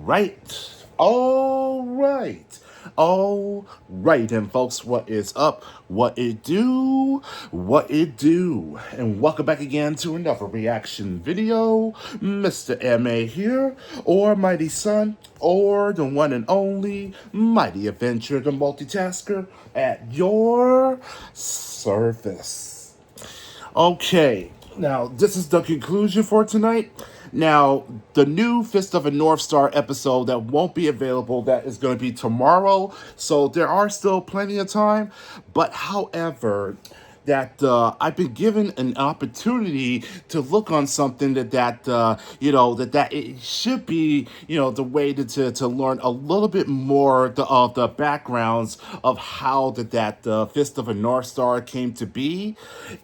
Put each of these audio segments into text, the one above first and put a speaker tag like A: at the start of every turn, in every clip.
A: right. All right. All right. And folks, what is up? What it do? What it do? And welcome back again to another reaction video. Mr. MA here, or Mighty Son, or the one and only Mighty Adventure, the multitasker at your service. Okay, now this is the conclusion for tonight. Now, the new Fist of a North Star episode that won't be available, that is going to be tomorrow. So there are still plenty of time. But however, that I've been given an opportunity to look on something that it should be, the way to learn a little bit more of the backgrounds of how that Fist of a North Star came to be.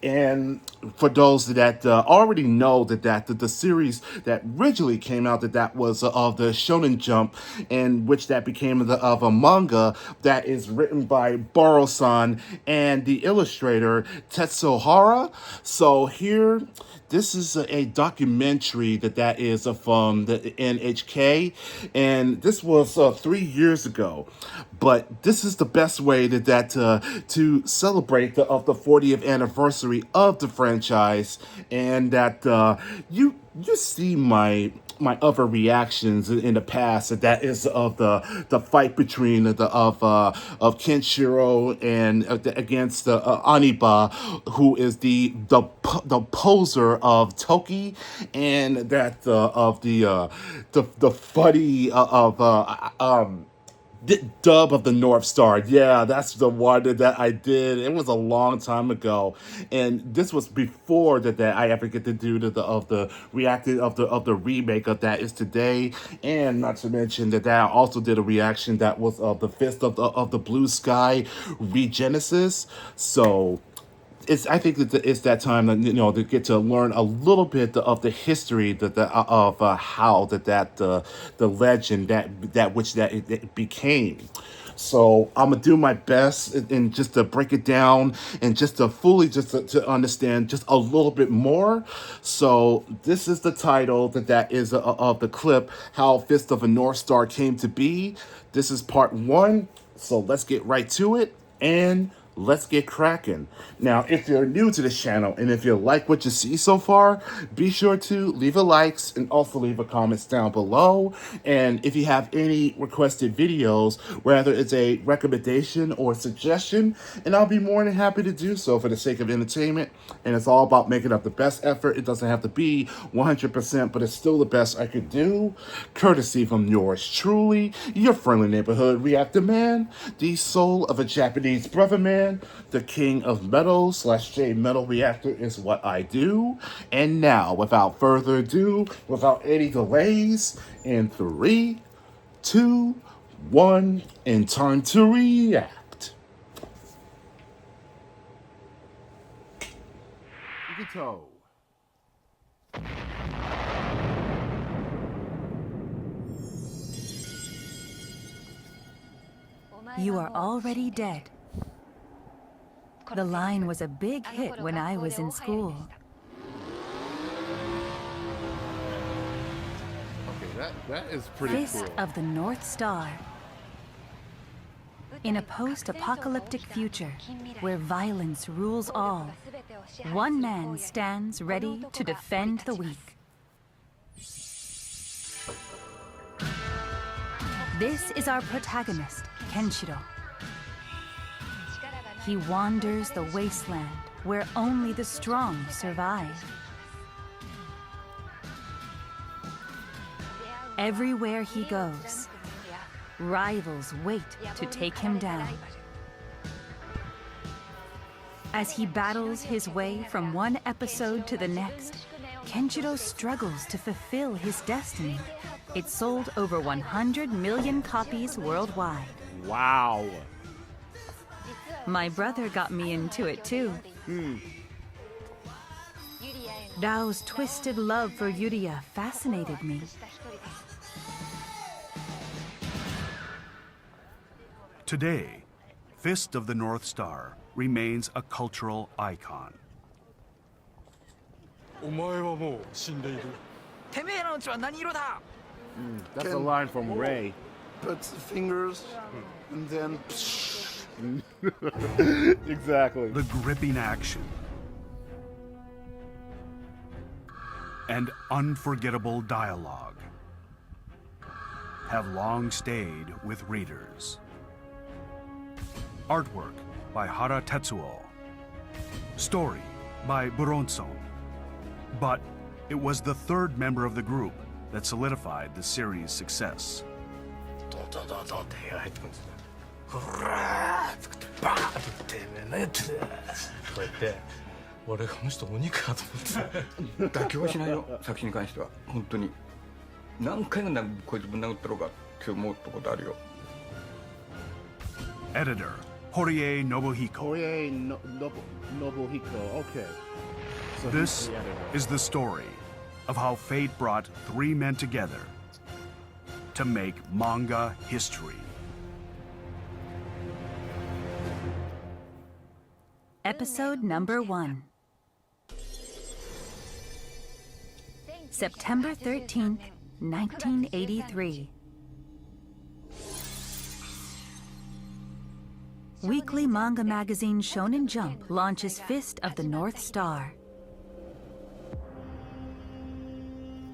A: And for those that already know that the series that originally came out, that was of the Shonen Jump, in which that became of a manga that is written by Boro-san and the illustrator Tetsuo Hara. So here, this is a documentary that is from the NHK, and this was 3 years ago. But this is the best way to celebrate the 40th anniversary of the franchise, and that you see my other reactions in the past, that is of the fight between of Kenshiro and against Aniba, who is the poser of Toki, and that of the funny dub of the North Star. Yeah, that's the one that I did. It was a long time ago, and this was before that I ever get to do the reacting of the remake of that is today. And not to mention that I also did a reaction that was of the Fist of the Blue Sky Regenesis. So I think that it's that time to get to learn a little bit of the history of how the legend that which it became. So I'm gonna do my best and just to break it down and just to fully to understand just a little bit more. So this is the title that is of the clip, how Fist of a North Star came to be. This is part 1. So let's get right to it, and let's get cracking. Now, if you're new to this channel and if you like what you see so far, be sure to leave a likes and also leave a comments down below. And if you have any requested videos, whether it's a recommendation or suggestion, and I'll be more than happy to do so for the sake of entertainment. And it's all about making up the best effort. It doesn't have to be 100%, but it's still the best I could do. Courtesy from yours truly, your friendly neighborhood reactor man, the soul of a Japanese brother man, the king of metal / J metal reactor is what I do. And now, without further ado, without any delays, in 3, 2, 1, and time to react. Igito.
B: You are already dead. The line was a big hit when I was in school.
A: Okay, that is pretty
B: Fist
A: cool.
B: of the North Star. In a post-apocalyptic future where violence rules all, one man stands ready to defend the weak. This is our protagonist, Kenshiro. He wanders the wasteland where only the strong survive. Everywhere he goes, rivals wait to take him down. As he battles his way from one episode to the next, Kenshiro struggles to fulfill his destiny. It sold over 100 million copies worldwide.
A: Wow.
B: My brother got me into it too. Rao's twisted love for Yuria fascinated me.
C: Today, Fist of the North Star remains a cultural icon.
D: お前はもう死んでいる。
E: てめえらの血は何色だ。
A: That's a
D: can
A: line from Ray.
D: put fingers and then
A: Exactly.
C: The gripping action and unforgettable dialogue have long stayed with readers. Artwork by Hara Tetsuo. Story by Buronson. But it was the third member of the group that solidified the series' success.
D: ドンドンドンドンって部屋入ってくるんですよ。ふらーってバーンって言って何やってんだよとか言って俺この人鬼かと思って
E: 妥協はしないよ作詞に関しては本当に何回もこいつぶん殴ったろうかって思ったことあるよ。
C: Editor Horie Nobuhiko.
A: Koye Nobuhiko. Okay. So he's
C: This
A: the editor.
C: is the story of how fate brought three men together to make manga history.
B: Episode number 1. September 13th, 1983. Weekly manga magazine Shonen Jump launches Fist of the North Star.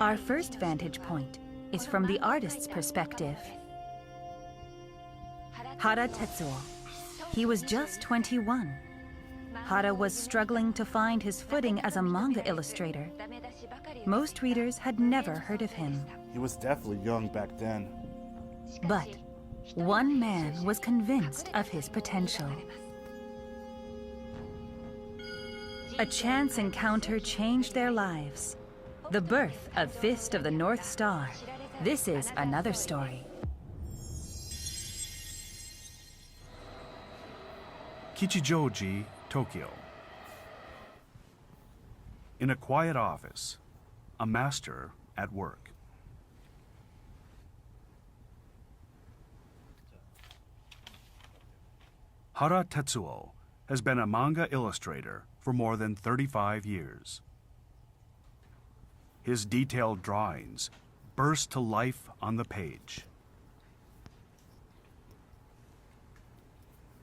B: Our first vantage point is from the artist's perspective. Hara Tetsuo. He was just 21. Hara was struggling to find his footing as a manga illustrator. Most readers had never heard of him.
A: He was definitely young back then.
B: But one man was convinced of his potential. A chance encounter changed their lives. The birth of Fist of the North Star. This is another story.
C: Kichijoji, Tokyo. In a quiet office, a master at work. Hara Tetsuo has been a manga illustrator for more than 35 years. His detailed drawings burst to life on the page.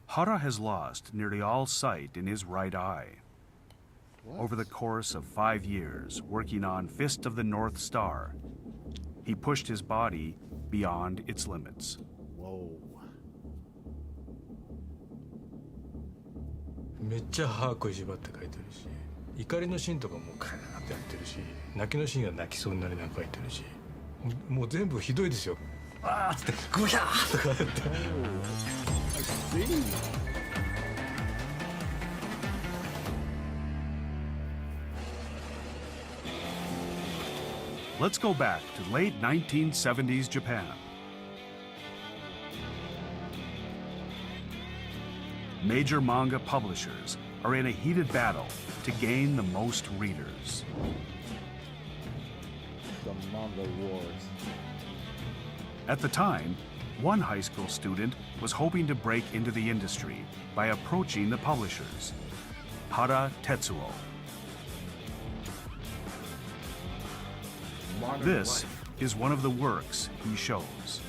C: Hara has lost nearly all sight in his right eye. Over the course of 5 years working on Fist of the North Star, he pushed his body beyond its limits.
A: Whoa.
D: めっちゃ歯食いしばって書いてるし怒りのシーンとかもカーッてやってるし泣きのシーンは泣きそうになりながら書いてるしもう全部ひどいですよ。あーっつってグヒャーとかやって。
A: I see.
C: Let's go back to late 1970s Japan. Major manga publishers are in a heated battle to gain the most readers.
A: The manga wars.
C: At the time, one high school student was hoping to break into the industry by approaching the publishers. Hara Tetsuo. This is one of the works he shows.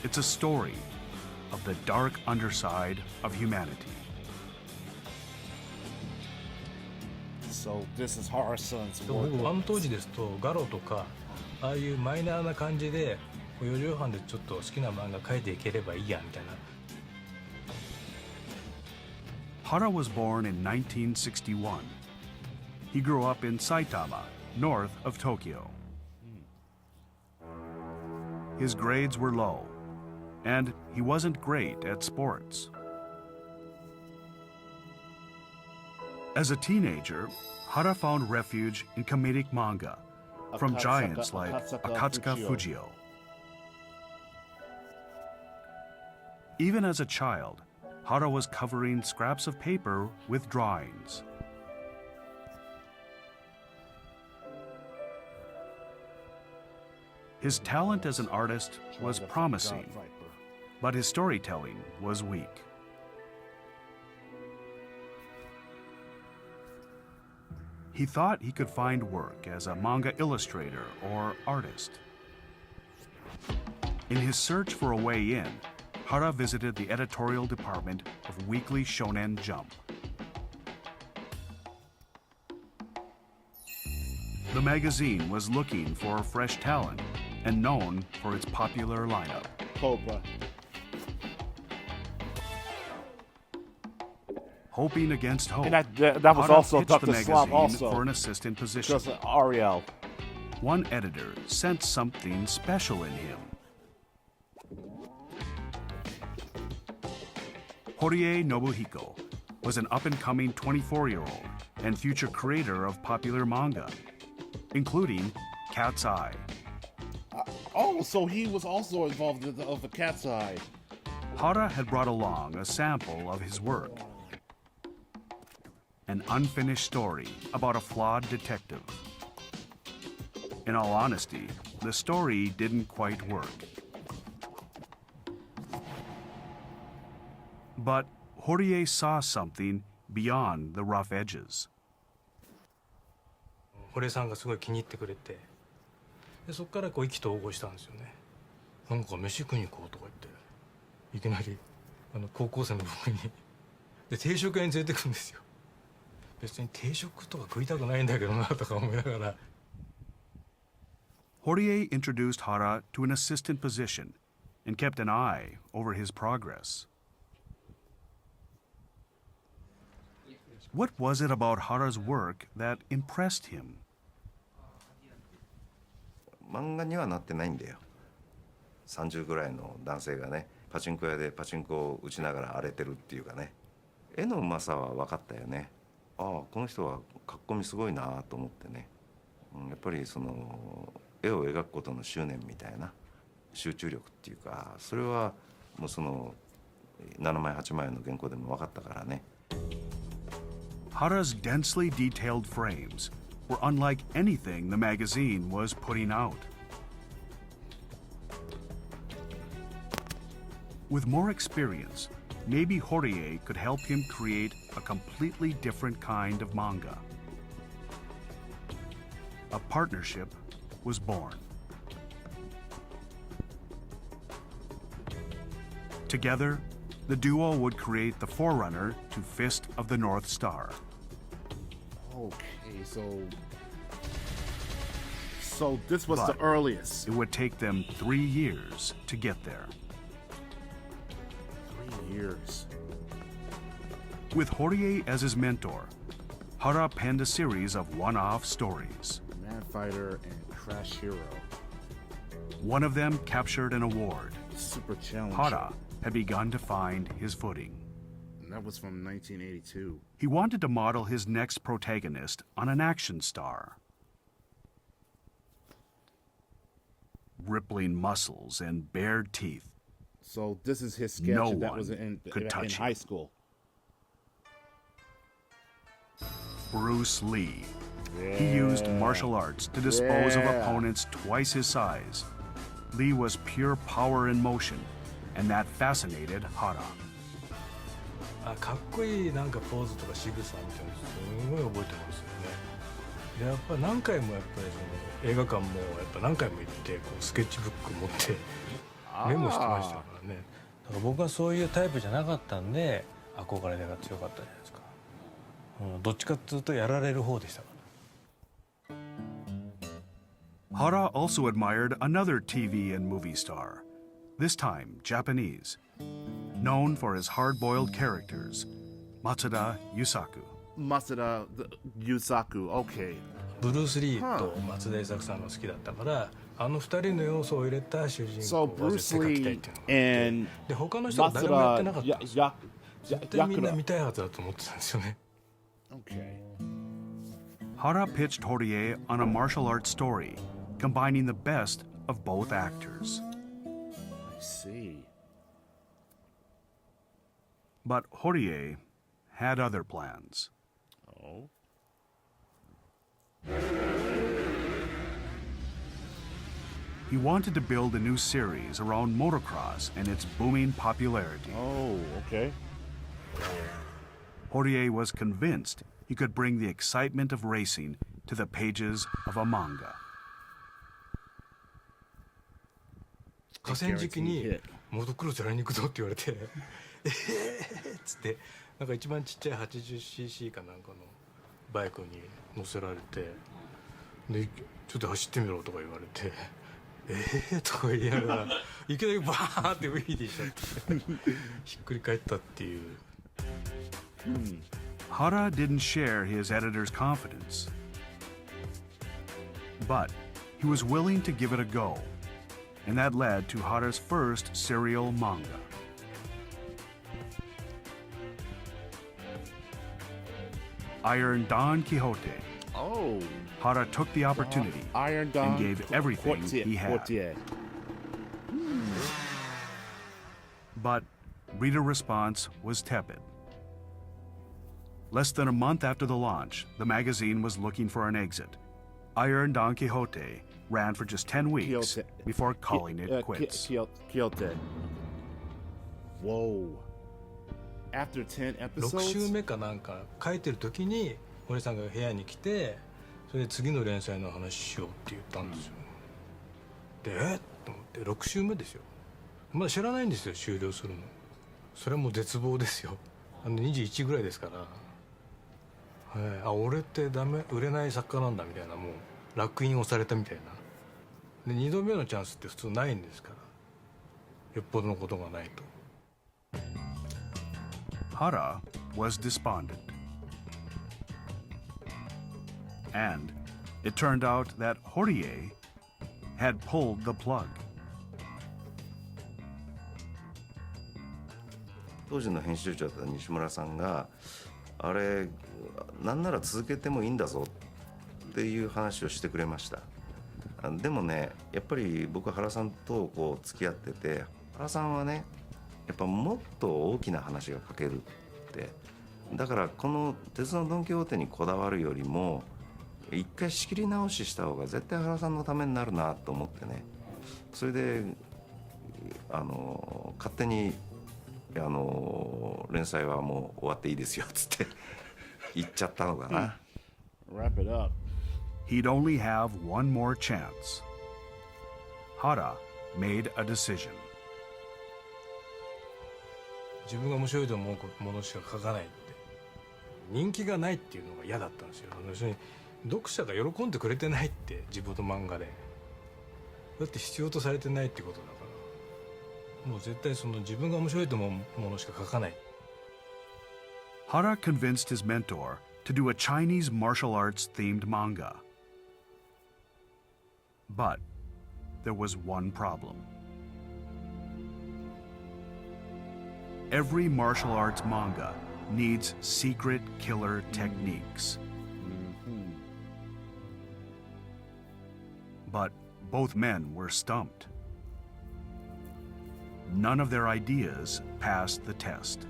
C: It's a story of the dark underside of humanity.
A: So this is Hara-san's
D: 僕
A: work.
D: あの当時ですとガロとかああいうマイナーな感じで4畳半でちょっと好きな漫画描いていければいいやみたいな。
C: Hara was born in 1961. He grew up in Saitama, north of Tokyo. His grades were low, and he wasn't great at sports. As a teenager, Hara found refuge in comedic manga from
A: Akatsuka-
C: giants like
A: Akatsuka
C: Akatsuka
A: Fujio.
C: Fujio. Even as a child, Hara was covering scraps of paper with drawings. His talent as an artist was promising,
A: God Viper.
C: but his storytelling was weak. He thought he could find work as a manga illustrator or artist. In his search for a way in, Hara visited the editorial department of Weekly Shonen Jump. The magazine was looking for fresh talent and known for its popular lineup.
A: Cobra.
C: Hoping against hope,
A: And that was
C: Hara
A: also
C: pitched the
A: Dr. Slop
C: magazine
A: also.
C: for an assistant position.
A: Just Ariel.
C: One editor sensed something special in him. Horie Nobuhiko was an up-and-coming 24-year-old and future creator of popular manga, including Cat's Eye.
A: Oh, so he was also involved in the Cat's Eye.
C: Hara had brought along a sample of his work. An unfinished story about a flawed detective. In all honesty, the story didn't quite work. But Horie saw something beyond the rough edges.
D: 堀江さんがすごい気に入ってくれて、でそこからこう意気投合したんですよね。なんか飯食いに行こうとか言っていきなり高校生の僕にで定食屋に連れてくんですよ。別に定食とか食いたくないんだけどなとか思いながら。
C: Horie introduced Hara to an assistant position and kept an eye over his progress. What was it about Hara's work that impressed him?
F: 漫画にはなってないんだよ。30ぐらいの男性がね、パチンコ屋でパチンコを打ちながら荒れてるっていうかね、絵のうまさは分かったよね。ああ、この人はかっこみすごいなと思ってね、やっぱりその絵を描くことの執念みたいな集中力っていうか、それはもうその7枚8枚の原稿でも分かったからね。
C: Hara's densely detailed frames were unlike anything the magazine was putting out. With more experience, maybe Horie could help him create a completely different kind of manga. A partnership was born. Together, the duo would create the forerunner to Fist of the North Star.
A: Okay, so this was
C: But
A: the earliest.
C: It would take them 3 years to get there.
A: 3 years.
C: With Horie as his mentor, Hara penned a series of one-off stories.
A: Man Fighter and Crash Hero.
C: One of them captured an award.
A: Super Challenge.
C: Hara had begun to find his footing.
A: And that was from 1982.
C: He wanted to model his next protagonist on an action star. Rippling muscles and bared teeth.
A: So this is his sketch
C: No
A: that
C: one
A: was in
C: could touch
A: high
C: him.
A: school.
C: Bruce Lee. He used martial arts to dispose of
A: Yeah.
C: opponents twice his size. Lee was pure power in motion, and that fascinated Hara.
D: かっこいいなんかポーズとか仕草みたいなのすごい覚えてますよね。でやっぱ何回もやっぱりその映画館もやっぱ何回も行ってこうスケッチブック持ってメモしてましたからね。だから僕はそういうタイプじゃなかったんで憧れが強かったじゃないですか。どっちかっていうとやられる方でしたから。
C: Hara also admired another TV and movie star, this time Japanese, known for his hard-boiled characters, Matsuda Yusaku.
A: Masuda Yusaku. Okay.
D: ブルース・リーと松田優作さんが好きだったからあの二人の要素を入れた主人
A: So
D: 公を絶
A: Bruce
D: 対描きたい
A: Lee
D: っていうのがあって
A: and
D: で他の人は誰もやってなかったんですよ。
A: Yakuda.
D: 絶対みんな見たいはずだと思ってたんですよね。
A: Okay.
C: Hara pitched Horie on a martial arts story, combining the best of both actors.
A: I see.
C: But Horie had other plans.
A: Oh.
C: He wanted to build a new series around motocross and its booming popularity.
A: Oh, okay.
C: Horie was convinced he could bring the excitement of racing to the pages of a manga.
D: 河川敷にモトクロスやりに行くぞって言われてっつってなんか一番ちっちゃい 80cc かなんかのバイクに乗せられてでちょっと走ってみろとか言われてとか言いながらいきなりバーンってウィーディーしちゃってひっくり返ったっていう。
C: Hara didn't share his editor's confidence, but he was willing to give it a go, and that led to Hara's first serial manga. Iron Don Quixote.
A: Oh,
C: Hara took the opportunity
A: Iron
C: and
A: Don
C: gave everything he had. But reader response was tepid. Less than a month after the launch, the magazine was looking for an exit. Iron Don Quixote ran for just 10 weeks
A: Quixote.
C: before calling it quits.
A: Quixote. Whoa. After 10
D: 6週
A: episodes?
D: 目かなんか書いてる時に森さんが部屋に来てそれで次の連載の話しようって言ったんですよ、でと思って6週目ですよ。まだ知らないんですよ終了するの。それはもう絶望ですよ。21ぐらいですから、あ俺ってダメ売れない作家なんだみたいな、もう烙印をされたみたいな。で2度目のチャンスって普通ないんですから、よっぽどのことがないと。
C: Hara was despondent. And it turned out that Horie had pulled the plug.
F: 当時の編集長だった西村さんがあれなんなら続けてもいいんだぞっていう話をしてくれました。でもねやっぱり僕は原さんとこう付き合ってて、原さんはねやっぱもっと大きな話が書けるって。だからこの鉄のドン・キホーテにこだわるよりも一回仕切り直しした方が絶対原さんのためになるなと思ってね、それで勝手に連載はもう終わっていいですよっつって言っちゃったのかな。
A: Wrap it up.
C: He'd only have one more chance. Hara made a decision.
D: 自分が面白いと思うものしか書かないって、人気がないっていうのが嫌だったんですよ。要するに読者が喜んでくれてないって、自分の漫画でだって必要とされてないってことだから、もう絶対その自分が面白いと思うものしか書かない。
C: Hara convinced his mentor to do a Chinese martial arts themed manga. But there was one problem. Every martial arts manga needs secret killer techniques. But both men were stumped. None of their ideas passed the test.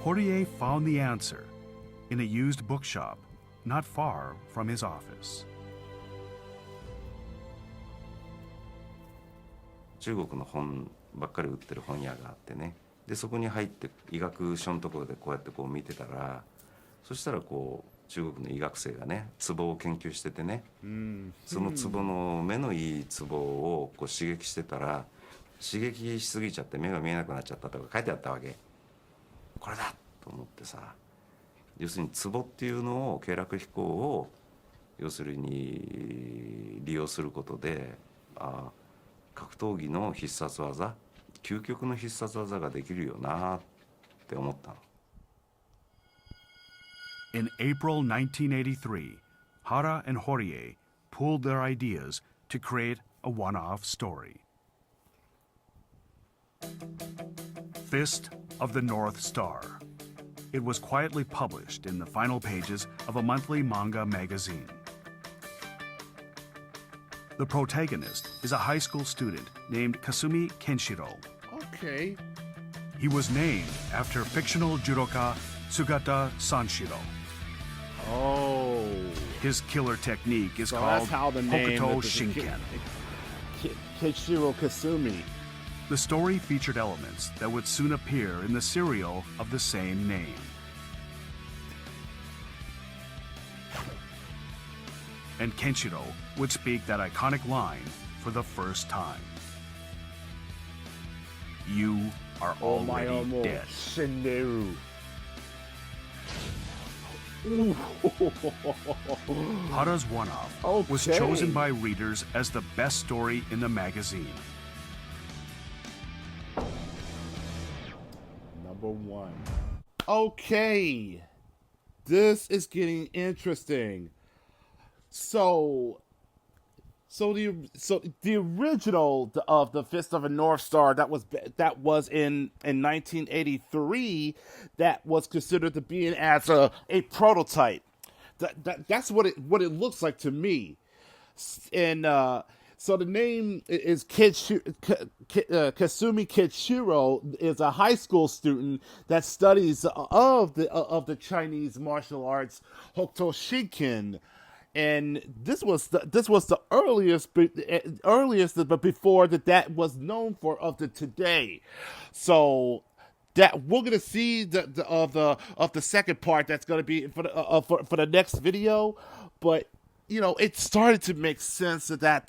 C: Horie found the answer in a used bookshop not far from his office.
F: 中国の本ばっかり売ってる本屋があってね、でそこに入って医学書のところでこうやってこう見てたら、そしたらこう中国の医学生がねツボを研究しててね、そのツボの目のいいツボをこう刺激してたら刺激しすぎちゃって目が見えなくなっちゃったとか書いてあったわけ。これだと思ってさ、要するにツボっていうのを経絡飛行を要するに利用することで格闘技の必殺技、究極の必殺技ができるよなって思ったの。
C: In April 1983, Hara and Horie pooled their ideas to create a one-off story. Fist of the North Star. It was quietly published in the final pages of a monthly manga magazine. The protagonist is a high school student named Kasumi Kenshiro.
A: Okay.
C: He was named after fictional judoka Sugata Sanshiro.
A: Oh.
C: His killer technique is
A: So
C: called
A: that's how the name
C: Hokuto
A: that the-
C: Shinken.
A: Kishiro Kasumi.
C: The story featured elements that would soon appear in the serial of the same name. And Kenshiro would speak that iconic line for the first time. You are already dead.
A: Shinderu.
C: Hara's One-Off was
A: Okay.
C: chosen by readers as the best story in the magazine.
A: Number 1. Okay. This is getting interesting. So the original of the Fist of a North Star that was in 1983, that was considered to be as a prototype. That's what it looks like to me. And so the name is Kasumi Kitshiro is a high school student that studies of the Chinese martial arts Hokuto Shinken. And this was the earliest, but before that was known for of the today. So that we're gonna see the second part that's gonna be for the next video, but it started to make sense that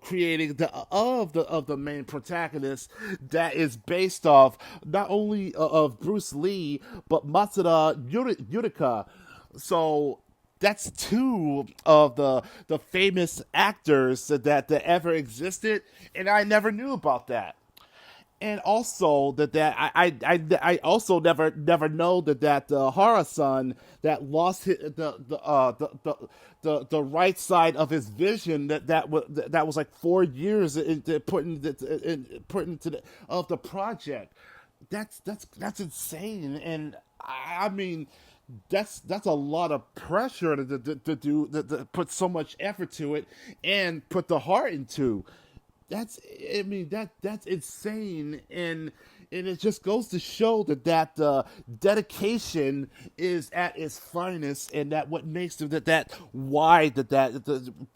A: creating the main protagonist that is based off not only of Bruce Lee but Matsuda Yurika. So that's two of the famous actors that ever existed, and I never knew about that. And also I also never know that the Hara-san that lost the right side of his vision that was like 4 years put into the project. That's insane, and I mean. That's a lot of pressure to put so much effort to it and put the heart into. That's insane, and it just goes to show that dedication is at its finest, and that what makes that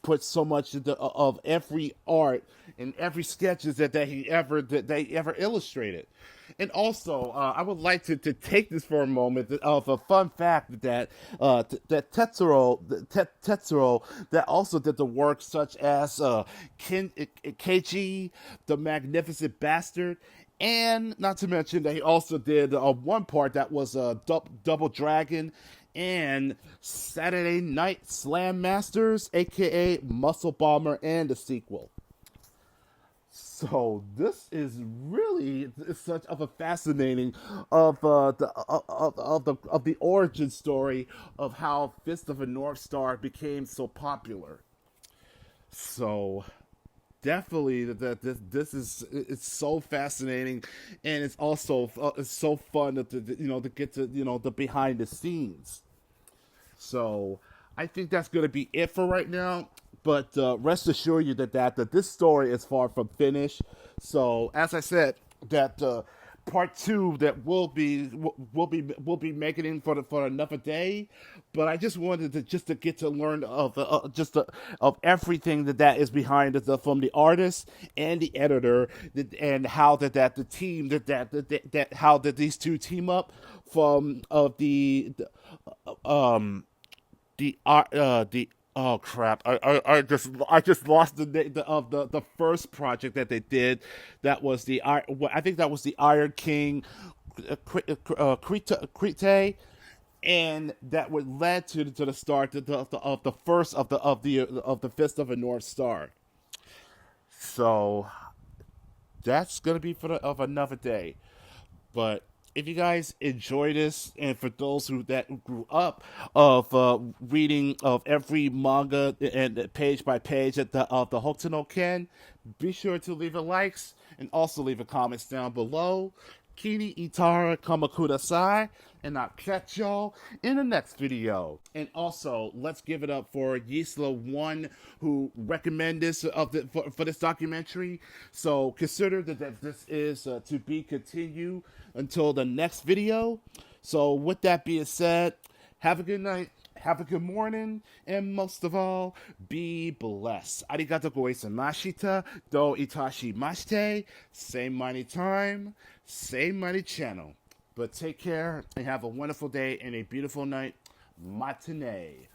A: puts so much of every art and every sketches that they ever illustrated. And also, I would like to take this for a moment of a fun fact that Tetsuro that also did the work such as Keiichi, the Magnificent Bastard, and not to mention that he also did one part that was Double Dragon and Saturday Night Slam Masters, aka Muscle Bomber, and the sequel. So this is really such of a fascinating of the origin story of how Fist of a North Star became so popular. So definitely this is it's so fascinating, and it's also it's so fun to get to the behind the scenes. So I think that's going to be it for right now. But rest assured you that this story is far from finished. So as I said, that part 2 that we'll be making it for another day. But I just wanted to get to learn of everything that is behind it, from the artist and the editor, and how the team how these two team up from the oh crap! I just lost the name of the first project that they did. That was I think that was the Iron King, Crete, and that would led to the start of the first of the Fist of a North Star. So that's gonna be of another day, but. If you guys enjoy this, and for those that grew up of reading of every manga and page by page of the Hokuto no Ken, be sure to leave a likes and also leave a comments down below. Kini Itara Kamakudasai, and I'll catch y'all in the next video. And also, let's give it up for Yisla1, who recommended this for this documentary. So consider that this is to be continued until the next video. So with that being said, have a good night. have a good morning, and most of all, be blessed. Arigato goisamashita, do itashimashite. Same money time, same money channel. But take care and have a wonderful day and a beautiful night. Matane.